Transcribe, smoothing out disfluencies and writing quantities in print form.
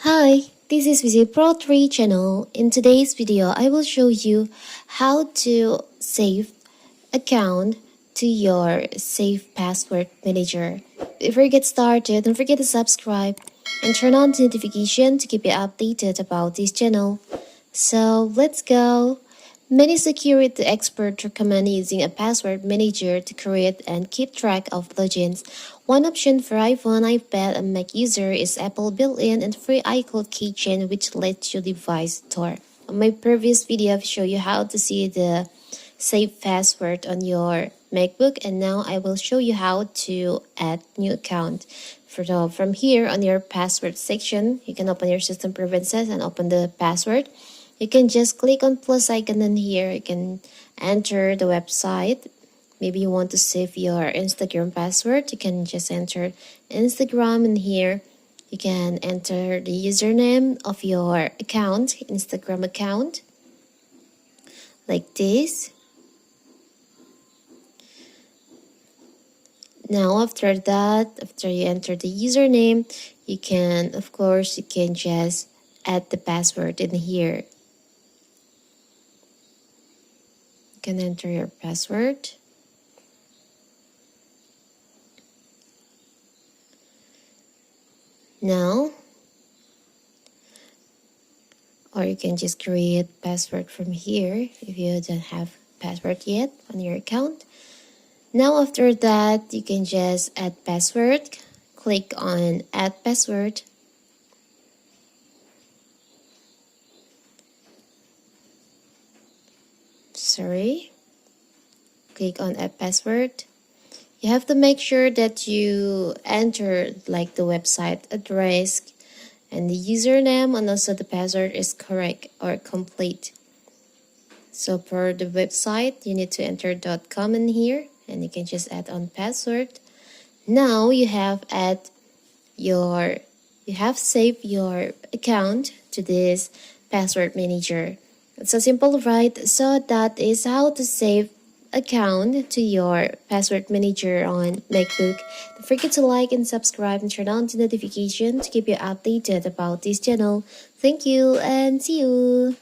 Hi, this is Visit Pro 3 channel. In today's video, I will show you how to save account to your Save Password Manager. Before you get started, don't forget to subscribe and turn on the notification to keep you updated about this channel. So let's go. Many security experts recommend using a password manager to create and keep track of logins. One option for iPhone, iPad, and Mac user is Apple built-in and free iCloud Keychain, which lets you device store. On my previous video, I've shown you how to see the save password on your MacBook, and now I will show you how to add new account. From here on your password section, you can open your system preferences and open the password. You can just click on plus icon in here. You can enter the website. Maybe you want to save your Instagram password. You can just enter Instagram in here. You can enter the username of your account, Instagram account, like this. Now after that, after you enter the username, you can just add the password in here. You can enter your password. Now, or you can just create password from here if you don't have password yet on your account. Now after that, you can just add password. Click on add password. Click on add password. You have to make sure that you enter like the website address and the username, and also the password is correct or complete. So for the website, you need to enter .com in here, and you can just add on password. Now you have saved your account to this password manager. It's so simple, right? So that is how to save account to your password manager on MacBook. Don't forget to like and subscribe and turn on the notification to keep you updated about this channel. Thank you and see you.